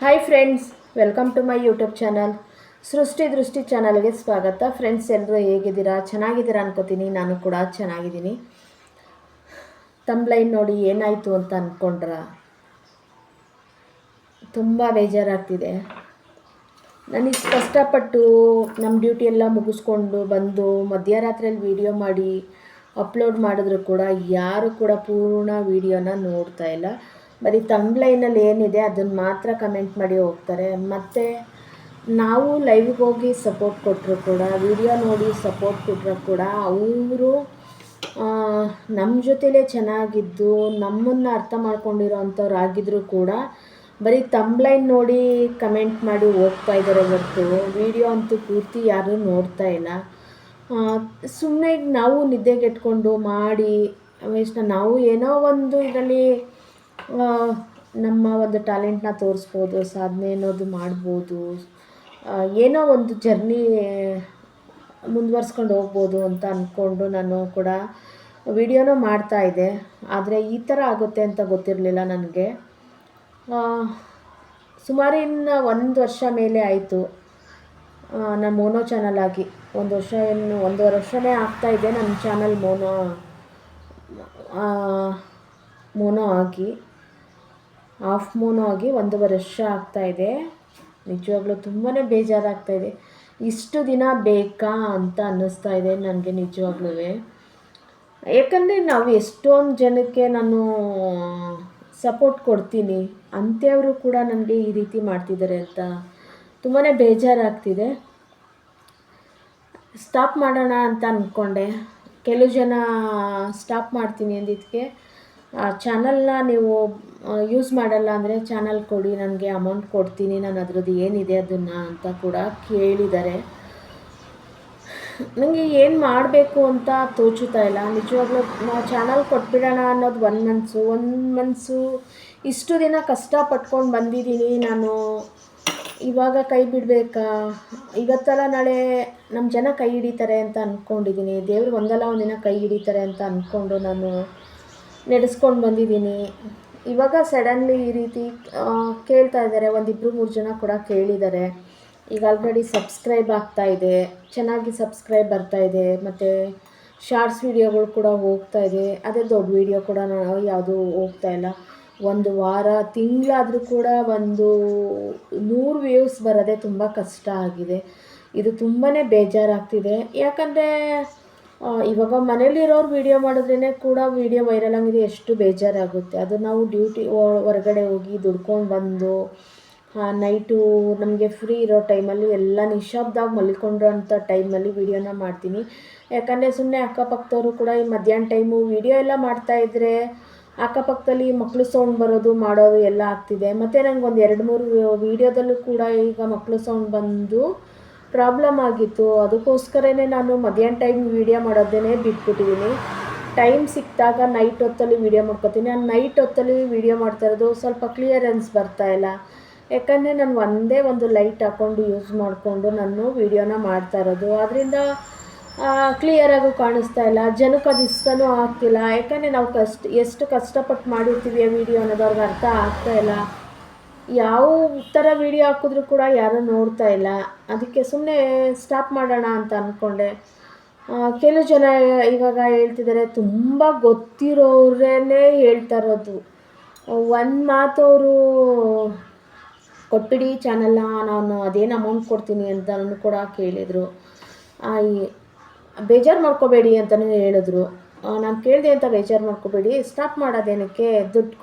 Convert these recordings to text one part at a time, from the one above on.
Hi friends, welcome to my YouTube channel. Srishti Drishti ಚಾನಲ್ಗೆ ಸ್ವಾಗತ. Friends, ಎಲ್ಲರೂ ಹೇಗಿದ್ದೀರಾ? ಚೆನ್ನಾಗಿದ್ದೀರಾ ಅನ್ಕೋತೀನಿ. ನಾನು ಕೂಡ ಚೆನ್ನಾಗಿದ್ದೀನಿ. ತಂಬ್ಲೈನ್ ನೋಡಿ ಏನಾಯಿತು ಅಂತ ಅಂದ್ಕೊಂಡ್ರ? ತುಂಬ ಬೇಜಾರಾಗ್ತಿದೆ. ನನಗೆ ಕಷ್ಟಪಟ್ಟು ನಮ್ಮ ಡ್ಯೂಟಿ ಎಲ್ಲ ಮುಗಿಸ್ಕೊಂಡು ಬಂದು ಮಧ್ಯರಾತ್ರಿಯಲ್ಲಿ ವೀಡಿಯೋ ಮಾಡಿ ಅಪ್ಲೋಡ್ ಮಾಡಿದ್ರು ಕೂಡ ಯಾರು ಕೂಡ ಪೂರ್ಣ ವೀಡಿಯೋನ ನೋಡ್ತಾ ಇಲ್ಲ. ಬರೀ ತಂಬ್ಲೈನಲ್ಲಿ ಏನಿದೆ ಅದನ್ನು ಮಾತ್ರ ಕಮೆಂಟ್ ಮಾಡಿ ಹೋಗ್ತಾರೆ. ಮತ್ತು ನಾವು ಲೈವ್ಗೆ ಹೋಗಿ ಸಪೋರ್ಟ್ ಕೊಟ್ಟರು ಕೂಡ, ವಿಡಿಯೋ ನೋಡಿ ಸಪೋರ್ಟ್ ಕೊಟ್ಟರು ಕೂಡ ಅವರು ನಮ್ಮ ಜೊತೆಲೇ ಚೆನ್ನಾಗಿದ್ದು ನಮ್ಮನ್ನು ಅರ್ಥ ಮಾಡ್ಕೊಂಡಿರೋ ಅಂಥವ್ರು ಆಗಿದ್ದರೂ ಕೂಡ ಬರೀ ತಂಬ್ಲೈನ್ ನೋಡಿ ಕಮೆಂಟ್ ಮಾಡಿ ಹೋಗ್ತಾ ಇದ್ದಾರೆ ಹೊರತು ವಿಡಿಯೋ ಅಂತೂ ಪೂರ್ತಿ ಯಾರೂ ನೋಡ್ತಾ ಇಲ್ಲ. ಸುಮ್ಮನೆ ನಾವು ನಿದ್ದೆಗೆಟ್ಕೊಂಡು ಮಾಡಿ ವೇಸ್ಟ್. ನಾವು ಏನೋ ಒಂದು ಇದರಲ್ಲಿ ನಮ್ಮ ಒಂದು ಟ್ಯಾಲೆಂಟ್ನ ತೋರಿಸ್ಬೋದು, ಸಾಧನೆ ಅನ್ನೋದು ಮಾಡ್ಬೋದು, ಏನೋ ಒಂದು ಜರ್ನಿ ಮುಂದುವರ್ಸ್ಕೊಂಡು ಹೋಗ್ಬೋದು ಅಂತ ಅಂದ್ಕೊಂಡು ನಾನು ಕೂಡ ವಿಡಿಯೋನೂ ಮಾಡ್ತಾಯಿದ್ದೆ. ಆದರೆ ಈ ಥರ ಆಗುತ್ತೆ ಅಂತ ಗೊತ್ತಿರಲಿಲ್ಲ ನನಗೆ. ಸುಮಾರು ಇನ್ನು 1 ವರ್ಷ ಮೇಲೆ ಆಯಿತು ನಾನು ಮೋನೋ ಚಾನಲ್ ಆಗಿ. 1 ವರ್ಷ ಏನು 1.5 ವರ್ಷನೇ ಆಗ್ತಾಯಿದೆ ನನ್ನ ಚಾನಲ್ ಮೋನೋ ಆಗಿ, ಹಾಫ್ ಮೋನೋ ಆಗಿ 1.5 ವರ್ಷ ಆಗ್ತಾಯಿದೆ. ನಿಜವಾಗ್ಲೂ ತುಂಬಾ ಬೇಜಾರಾಗ್ತಾಯಿದೆ. ಇಷ್ಟು ದಿನ ಬೇಕಾ ಅಂತ ಅನ್ನಿಸ್ತಾ ಇದೆ ನನಗೆ ನಿಜವಾಗ್ಲೂ. ಏಕೆಂದರೆ ನಾವು ಎಷ್ಟೊಂದು ಜನಕ್ಕೆ ನಾನು ಸಪೋರ್ಟ್ ಕೊಡ್ತೀನಿ, ಅಂಥವರು ಕೂಡ ನನಗೆ ಈ ರೀತಿ ಮಾಡ್ತಿದ್ದಾರೆ ಅಂತ ತುಂಬಾ ಬೇಜಾರಾಗ್ತಿದೆ. ಸ್ಟಾಪ್ ಮಾಡೋಣ ಅಂತ ಅಂದ್ಕೊಂಡೆ. ಕೆಲವು ಜನ ಸ್ಟಾಪ್ ಮಾಡ್ತೀನಿ ಅಂದಿದ್ದಕ್ಕೆ ಚಾನಲ್ನ ನೀವು ಯೂಸ್ ಮಾಡಲ್ಲ ಅಂದರೆ ಚಾನಲ್ ಕೊಡಿ, ನನಗೆ ಅಮೌಂಟ್ ಕೊಡ್ತೀನಿ, ನಾನು ಅದರದ್ದು ಏನಿದೆ ಅದನ್ನು ಅಂತ ಕೂಡ ಕೇಳಿದ್ದಾರೆ. ನನಗೆ ಏನು ಮಾಡಬೇಕು ಅಂತ ತೋಚುತ್ತಾ ಇಲ್ಲ ನಿಜವಾಗ್ಲೂ. ಚಾನಲ್ ಕೊಟ್ಬಿಡೋಣ ಅನ್ನೋದು ಒಂದು ಮನಸ್ಸು. ಇಷ್ಟು ದಿನ ಕಷ್ಟಪಟ್ಕೊಂಡು ಬಂದಿದ್ದೀನಿ ನಾನು, ಇವಾಗ ಕೈ ಬಿಡಬೇಕಾ? ಇವತ್ತಲ್ಲ ನಾಳೆ ನಮ್ಮ ಜನ ಕೈ ಹಿಡಿತಾರೆ ಅಂತ ಅಂದ್ಕೊಂಡಿದ್ದೀನಿ. ದೇವರು ಒಂದಲ್ಲ ಒಂದಿನ ಕೈ ಹಿಡಿತಾರೆ ಅಂತ ಅಂದ್ಕೊಂಡು ನಾನು ನಡೆಸ್ಕೊಂಡು ಬಂದಿದ್ದೀನಿ. ಇವಾಗ ಸಡನ್ಲಿ ಈ ರೀತಿ ಕೇಳ್ತಾ ಇದ್ದಾರೆ. 1-2-3 ಜನ ಕೂಡ ಕೇಳಿದ್ದಾರೆ. ಈಗ ಆಲ್ರೆಡಿ ಸಬ್ಸ್ಕ್ರೈಬ್ ಆಗ್ತಾಯಿದೆ, ಚೆನ್ನಾಗಿ ಸಬ್ಸ್ಕ್ರೈಬ್ ಬರ್ತಾಯಿದೆ. ಮತ್ತು ಶಾರ್ಟ್ಸ್ ವೀಡಿಯೋಗಳು ಕೂಡ ಹೋಗ್ತಾಯಿದೆ. ಅದೇ ದೊಡ್ಡ ವೀಡಿಯೋ ಕೂಡ ಯಾವುದೂ ಹೋಗ್ತಾಯಿಲ್ಲ. ಒಂದು ವಾರ ತಿಂಗಳಾದರೂ ಕೂಡ 100 ವ್ಯೂಸ್ ಬರೋದೇ ತುಂಬ ಕಷ್ಟ ಆಗಿದೆ. ಇದು ತುಂಬಾ ಬೇಜಾರಾಗ್ತಿದೆ. ಯಾಕಂದರೆ ಇವಾಗ ಮನೇಲಿರೋರು ವೀಡಿಯೋ ಮಾಡಿದ್ರೇ ಕೂಡ ವೀಡಿಯೋ ವೈರಲ್ ಆಗಿದೆ, ಎಷ್ಟು ಬೇಜಾರಾಗುತ್ತೆ. ಅದು ನಾವು ಡ್ಯೂಟಿ ಹೊರಗಡೆ ಹೋಗಿ ದುಡ್ಕೊಂಡು ಬಂದು ನೈಟು ನಮಗೆ ಫ್ರೀ ಇರೋ ಟೈಮಲ್ಲಿ ಎಲ್ಲ ನಿಶಬ್ದಾಗಿ ಮಲ್ಕೊಂಡಿರೋಂಥ ಟೈಮಲ್ಲಿ ವೀಡಿಯೋನ ಮಾಡ್ತೀನಿ. ಯಾಕಂದರೆ ಸುಮ್ಮನೆ ಅಕ್ಕಪಕ್ಕದವರು ಕೂಡ ಈ ಮಧ್ಯಾಹ್ನ ಟೈಮು ವೀಡಿಯೋ ಎಲ್ಲ ಮಾಡ್ತಾಯಿದ್ರೆ ಅಕ್ಕಪಕ್ಕದಲ್ಲಿ ಮಕ್ಕಳು ಸೌಂಡ್ ಬರೋದು ಮಾಡೋದು ಎಲ್ಲ ಆಗ್ತಿದೆ. ಮತ್ತು ನನಗೆ 2-3 ವೀಡಿಯೋದಲ್ಲೂ ಕೂಡ ಈಗ ಮಕ್ಕಳು ಸೌಂಡ್ ಬಂದು ಪ್ರಾಬ್ಲಮ್ ಆಗಿತ್ತು. ಅದಕ್ಕೋಸ್ಕರನೇ ನಾನು ಮಧ್ಯಾಹ್ನ ಟೈಮ್ ವೀಡಿಯೋ ಮಾಡೋದೇ ಬಿಟ್ಬಿಟ್ಟಿದ್ದೀನಿ. ಟೈಮ್ ಸಿಕ್ಕಿದಾಗ ನೈಟ್ ಹೊತ್ತಲ್ಲಿ ವೀಡಿಯೋ ಮಾಡ್ಕೊತೀನಿ. ನಾನು ನೈಟ್ ಹೊತ್ತಲ್ಲಿ ವೀಡಿಯೋ ಮಾಡ್ತಾಯಿರೋದು ಸ್ವಲ್ಪ ಕ್ಲಿಯರೆನ್ಸ್ ಬರ್ತಾಯಿಲ್ಲ. ಯಾಕಂದರೆ ನಾನು ಒಂದೇ ಒಂದು ಲೈಟ್ ಹಾಕ್ಕೊಂಡು ಯೂಸ್ ಮಾಡಿಕೊಂಡು ನಾನು ವೀಡಿಯೋನ ಮಾಡ್ತಾಯಿರೋದು. ಅದರಿಂದ ಕ್ಲಿಯರಾಗೂ ಕಾಣಿಸ್ತಾ ಇಲ್ಲ, ಜನಕ್ಕೆ ಅದು ಇಷ್ಟನೂ ಆಗ್ತಿಲ್ಲ. ಯಾಕಂದರೆ ನಾವು ಎಷ್ಟು ಕಷ್ಟಪಟ್ಟು ಮಾಡಿರ್ತೀವಿ ಆ ವೀಡಿಯೋ ಅನ್ನೋದು ಅವ್ರಿಗೆ ಅರ್ಥ ಆಗ್ತಾಯಿಲ್ಲ. ಯಾವ ಥರ ವೀಡಿಯೋ ಹಾಕಿದ್ರೂ ಕೂಡ ಯಾರೂ ನೋಡ್ತಾ ಇಲ್ಲ. ಅದಕ್ಕೆ ಸುಮ್ಮನೆ ಸ್ಟಾಪ್ ಮಾಡೋಣ ಅಂತ ಅಂದ್ಕೊಂಡೆ. ಕೆಲವು ಜನ ಇವಾಗ ಹೇಳ್ತಿದ್ದಾರೆ, ತುಂಬ ಗೊತ್ತಿರೋರೇ ಹೇಳ್ತಾ ಇರೋದು. ಒಂದು ಮಾತು ಅವರು ಕೊಟ್ಬಿಡಿ ಚಾನಲ್ನ, ನಾನು ಅದೇನು ಅಮೌಂಟ್ ಕೊಡ್ತೀನಿ ಅಂತಲೂ ಕೂಡ ಕೇಳಿದರು. ಬೇಜಾರು ಮಾಡ್ಕೋಬೇಡಿ ಅಂತಲೂ ಹೇಳಿದ್ರು. ನಾನು ಕೇಳಿದೆ ಅಂತ ಬೇಜಾರು ಮಾಡ್ಕೋಬೇಡಿ, ಸ್ಟಾಪ್ ಮಾಡೋದೇನಕ್ಕೆ?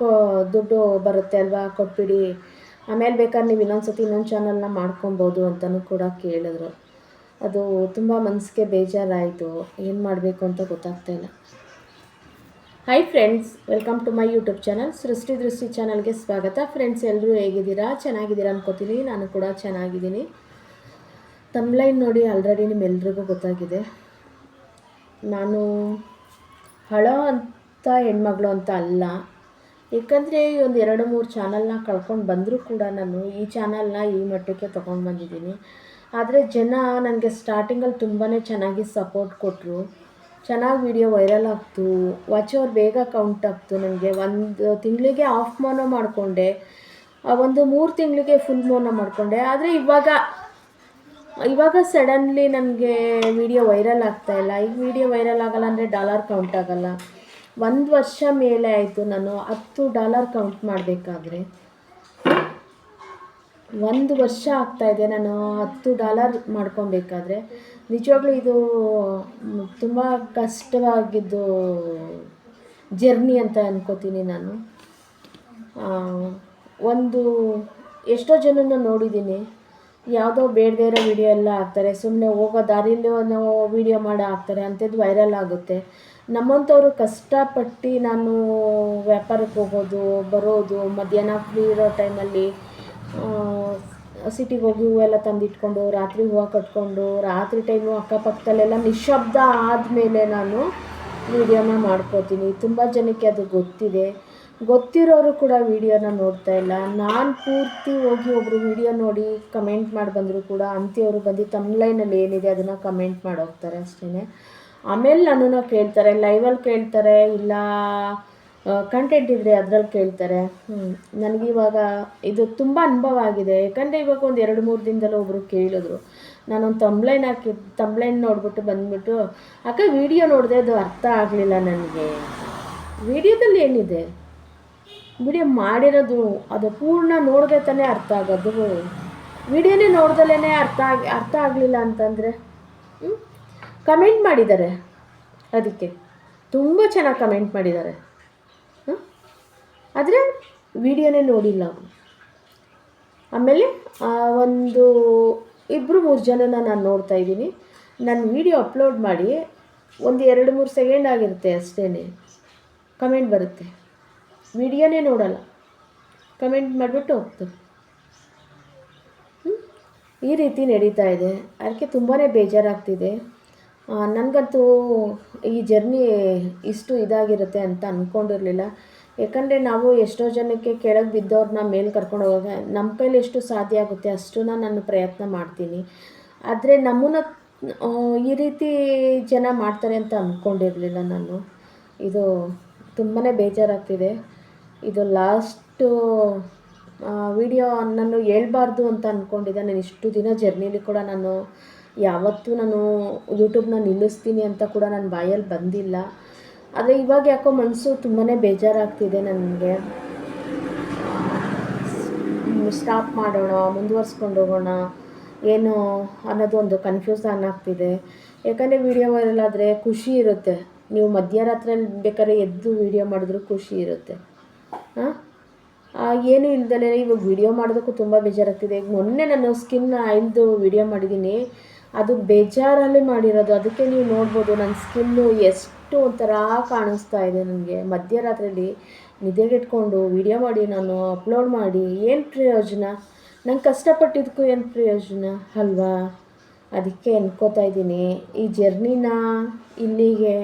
ದುಡ್ಡು ಬರುತ್ತೆ ಅಲ್ವಾ, ಕೊಟ್ಬಿಡಿ, ಆಮೇಲೆ ಬೇಕಾದ್ರೆ ನೀವು ಇನ್ನೊಂದು ಚಾನಲ್ನ ಮಾಡ್ಕೊಬೋದು ಅಂತಲೂ ಕೂಡ ಕೇಳಿದ್ರು. ಅದು ತುಂಬ ಮನಸ್ಸಿಗೆ ಬೇಜಾರಾಯಿತು. ಏನು ಮಾಡಬೇಕು ಅಂತ ಗೊತ್ತಾಗ್ತಾಯಿಲ್ಲ. Hi friends, welcome to my YouTube channel. Srishti Drishti ಚಾನಲ್ಗೆ ಸ್ವಾಗತ. ಫ್ರೆಂಡ್ಸ್, ಎಲ್ಲರೂ ಹೇಗಿದ್ದೀರಾ? ಚೆನ್ನಾಗಿದ್ದೀರಾ ಅನ್ಕೋತೀನಿ. ನಾನು ಕೂಡ ಚೆನ್ನಾಗಿದ್ದೀನಿ. ತಂಬ್ಲೈನ್ ನೋಡಿ ಆಲ್ರೆಡಿ ನಿಮ್ಮೆಲ್ರಿಗೂ ಗೊತ್ತಾಗಿದೆ. ನಾನು ಹಳೋ ಅಂತ ಹೆಣ್ಮಗಳು ಅಂತ ಅಲ್ಲ. ಏಕೆಂದರೆ ಒಂದು 2-3 ಚಾನಲ್ನ ಕಳ್ಕೊಂಡು ಬಂದರೂ ಕೂಡ ನಾನು ಈ ಚಾನಲ್ನ ಈ ಮಟ್ಟಕ್ಕೆ ತೊಗೊಂಡು ಬಂದಿದ್ದೀನಿ. ಆದರೆ ಜನ ನನಗೆ ಸ್ಟಾರ್ಟಿಂಗಲ್ಲಿ ತುಂಬಾ ಚೆನ್ನಾಗಿ ಸಪೋರ್ಟ್ ಕೊಟ್ಟರು. ಚೆನ್ನಾಗಿ ವೀಡಿಯೋ ವೈರಲ್ ಆಗ್ತು, ವಾಚ್ ಅವರ್ ಬೇಗ ಕೌಂಟ್ ಆಗ್ತು. ನನಗೆ 1 ತಿಂಗಳಿಗೆ ಹಾಫ್ ಮೋನೋ ಮಾಡಿಕೊಂಡೆ. ಒಂದು 3 ತಿಂಗಳಿಗೆ ಫುಲ್ ಮೌನ ಮಾಡಿಕೊಂಡೆ. ಆದರೆ ಇವಾಗ ಸಡನ್ಲಿ ನನಗೆ ವಿಡಿಯೋ ವೈರಲ್ ಆಗ್ತಾಯಿಲ್ಲ. ಈಗ ವಿಡಿಯೋ ವೈರಲ್ ಆಗಲ್ಲ ಅಂದರೆ ಡಾಲರ್ ಕೌಂಟ್ ಆಗಲ್ಲ. 1 ವರ್ಷ ಮೇಲೆ ಆಯಿತು ನಾನು $10 ಕೌಂಟ್ ಮಾಡಬೇಕಾದ್ರೆ. 1 ವರ್ಷ ಆಗ್ತಾಯಿದೆ ನಾನು $10 ಮಾಡ್ಕೊಬೇಕಾದ್ರೆ. ನಿಜವಾಗ್ಲೂ ಇದು ತುಂಬ ಕಷ್ಟವಾಗಿದ್ದು ಜರ್ನಿ ಅಂತ ಅನ್ಕೋತೀನಿ ನಾನು. ಎಷ್ಟೋ ಜನನ ನೋಡಿದ್ದೀನಿ, ಯಾವುದೋ ಬೇಡದೇ ಇರೋ ವಿಡಿಯೋ ಎಲ್ಲ ಹಾಕ್ತಾರೆ, ಸುಮ್ಮನೆ ಹೋಗೋ ದಾರಿಲಿ ವೀಡಿಯೋ ಮಾಡಿ ಹಾಕ್ತಾರೆ, ಅಂಥದ್ದು ವೈರಲ್ ಆಗುತ್ತೆ. ನಮ್ಮಂಥವ್ರು ಕಷ್ಟಪಟ್ಟು ನಾನು ವ್ಯಾಪಾರಕ್ಕೆ ಹೋಗೋದು ಬರೋದು, ಮಧ್ಯಾಹ್ನ ಫ್ರೀ ಇರೋ ಟೈಮಲ್ಲಿ ಸಿಟಿಗೆ ಹೋಗಿ ಹೂವೆಲ್ಲ ತಂದಿಟ್ಕೊಂಡು ರಾತ್ರಿ ಹೂವು ಕಟ್ಕೊಂಡು ರಾತ್ರಿ ಟೈಮು ಅಕ್ಕಪಕ್ಕದಲ್ಲೆಲ್ಲ ನಿಶ್ಶಬ್ದ ಆದಮೇಲೆ ನಾನು ವೀಡಿಯೋನ ಮಾಡ್ಕೋತೀನಿ. ತುಂಬ ಜನಕ್ಕೆ ಅದು ಗೊತ್ತಿರೋರು ಕೂಡ ವೀಡಿಯೋನ ನೋಡ್ತಾ ಇಲ್ಲ. ನಾನು ಪೂರ್ತಿ ಹೋಗಿ ಒಬ್ಬರು ವೀಡಿಯೋ ನೋಡಿ ಕಮೆಂಟ್ ಮಾಡಿ ಬಂದರೂ ಕೂಡ ಅಂಥವ್ರು ಬಂದು ತಮ್ಲೈನಲ್ಲಿ ಏನಿದೆ ಅದನ್ನು ಕಮೆಂಟ್ ಮಾಡೋಗ್ತಾರೆ ಅಷ್ಟೇ. ಆಮೇಲೆ ನನ್ನನ್ನು ಕೇಳ್ತಾರೆ, ಲೈವಲ್ಲಿ ಕೇಳ್ತಾರೆ, ಇಲ್ಲ ಕಂಟೆಂಟ್ ಇದ್ದರೆ ಅದ್ರಲ್ಲಿ ಕೇಳ್ತಾರೆ. ನನಗಿವಾಗ ಇದು ತುಂಬ ಅನುಭವ ಆಗಿದೆ. ಯಾಕಂದರೆ ಇವಾಗ ಒಂದು 2-3 ದಿನದಲ್ಲಿ ಒಬ್ಬರು ಕೇಳಿದ್ರು, ನಾನೊಂದು ತಮ್ಲೈನ್ ನೋಡ್ಬಿಟ್ಟು ಬಂದುಬಿಟ್ಟು, ಅಕ್ಕ ವಿಡಿಯೋ ನೋಡಿದೆ ಅದು ಅರ್ಥ ಆಗಲಿಲ್ಲ ನನಗೆ. ವಿಡಿಯೋದಲ್ಲಿ ಏನಿದೆ, ವಿಡಿಯೋ ಮಾಡಿರೋದು ಅದು ಪೂರ್ಣ ನೋಡಿದ್ರೆ ತಾನೇ ಅರ್ಥ ಆಗೋದು. ವಿಡಿಯೋನೇ ನೋಡ್ದಲೇ ಅರ್ಥ ಆಗಲಿಲ್ಲ ಅಂತಂದರೆ ಕಮೆಂಟ್ ಮಾಡಿದ್ದಾರೆ, ಅದಕ್ಕೆ ತುಂಬ ಚೆನ್ನಾಗಿ ಕಮೆಂಟ್ ಮಾಡಿದ್ದಾರೆ. ಆದರೆ ವಿಡಿಯೋನೇ ನೋಡಿಲ್ಲ ಅವರು. ಆಮೇಲೆ 2-3 ಜನನ ನಾನು ನೋಡ್ತಾ ಇದ್ದೀನಿ. ನಾನು ವಿಡಿಯೋ ಅಪ್ಲೋಡ್ ಮಾಡಿ ಒಂದು 2-3 ಸೆಕೆಂಡ್ ಆಗಿರುತ್ತೆ ಅಷ್ಟೇ, ಕಮೆಂಟ್ ಬರುತ್ತೆ, ವಿಡಿಯೋನೇ ನೋಡಲ್ಲ, ಕಮೆಂಟ್ ಮಾಡಿಬಿಟ್ಟು ಹೋಗ್ತಾರೆ. ಈ ರೀತಿ ನಡೀತಾ ಇದೆ. ಅದಕ್ಕೆ ತುಂಬಾ ಬೇಜಾರಾಗ್ತಿದೆ. ನನಗಂತೂ ಈ ಜರ್ನಿ ಇಷ್ಟು ಇದಾಗಿರುತ್ತೆ ಅಂತ ಅಂದ್ಕೊಂಡಿರಲಿಲ್ಲ. ಯಾಕಂದರೆ ನಾವು ಎಷ್ಟೋ ಜನಕ್ಕೆ ಕೆಳಗೆ ಬಿದ್ದವ್ರನ್ನ ಮೇಲೆ ಕರ್ಕೊಂಡು ಹೋಗೋಕೆ ನಮ್ಮ ಕೈಲಿ ಎಷ್ಟು ಸಾಧ್ಯ ಆಗುತ್ತೆ ಅಷ್ಟನ್ನ ನಾನು ಪ್ರಯತ್ನ ಮಾಡ್ತೀನಿ. ಆದರೆ ನಮ್ಮನ್ನು ಈ ರೀತಿ ಜನ ಮಾಡ್ತಾರೆ ಅಂತ ಅಂದ್ಕೊಂಡಿರಲಿಲ್ಲ ನಾನು. ಇದು ತುಂಬಾ ಬೇಜಾರಾಗ್ತಿದೆ. ಇದು ಲಾಸ್ಟು ವಿಡಿಯೋ ನಾನು ಹೇಳ್ಬಾರ್ದು ಅಂತ ಅಂದ್ಕೊಂಡಿದ್ದೆ. ನಾನು ಇಷ್ಟು ದಿನ ಜರ್ನಿಲಿ ಕೂಡ ನಾನು ಯಾವತ್ತೂ ಯೂಟ್ಯೂಬ್ನ ನಿಲ್ಲಿಸ್ತೀನಿ ಅಂತ ಕೂಡ ನನ್ನ ಬಾಯಲ್ಲಿ ಬಂದಿಲ್ಲ. ಆದರೆ ಇವಾಗ ಯಾಕೋ ಮನಸ್ಸು ತುಂಬಾ ಬೇಜಾರಾಗ್ತಿದೆ ನನಗೆ. ಸ್ಟಾಪ್ ಮಾಡೋಣ, ಮುಂದುವರ್ಸ್ಕೊಂಡು ಹೋಗೋಣ ಏನು ಅನ್ನೋದು ಒಂದು ಕನ್ಫ್ಯೂಸನ್ ಆಗ್ತಿದೆ. ಯಾಕಂದರೆ ವಿಡಿಯೋ ವೈರಲ್ ಆದರೆ ಖುಷಿ ಇರುತ್ತೆ. ನೀವು ಮಧ್ಯರಾತ್ರಿಯಲ್ಲಿ ಬೇಕಾದ್ರೆ ಎದ್ದು ವಿಡಿಯೋ ಮಾಡಿದ್ರೂ ಖುಷಿ ಇರುತ್ತೆ. ಏನೂ ಇಲ್ದಲೇ ಇವಾಗ ವಿಡಿಯೋ ಮಾಡೋದಕ್ಕೂ ತುಂಬ ಬೇಜಾರಾಗ್ತಿದೆ. ಈಗ ಮೊನ್ನೆ ನಾನು ಸ್ಕಿನ್ ಆಯಿಲ್ದು ವಿಡಿಯೋ ಮಾಡಿದ್ದೀನಿ, ಅದು ಬೇಜಾರಲ್ಲಿ ಮಾಡಿರೋದು. ಅದಕ್ಕೆ ನೀವು ನೋಡ್ಬೋದು ನನ್ನ ಸ್ಕಿನ್ನು ಎಷ್ಟು ಒಂಥರ ಕಾಣಿಸ್ತಾ ಇದೆ ನನಗೆ. ಮಧ್ಯರಾತ್ರಿಯಲ್ಲಿ ನಿದ್ದೆಗೆಟ್ಕೊಂಡು ವಿಡಿಯೋ ಮಾಡಿ ನಾನು ಅಪ್ಲೋಡ್ ಮಾಡಿ ಏನು ಪ್ರಯೋಜನ? ನಂಗೆ ಕಷ್ಟಪಟ್ಟಿದ್ದಕ್ಕೂ ಏನು ಪ್ರಯೋಜನ ಅಲ್ವಾ? ಅದಕ್ಕೆ ಅನ್ಕೋತಾ ಇದ್ದೀನಿ ಈ ಜರ್ನಿನ ಇಲ್ಲಿಗೆ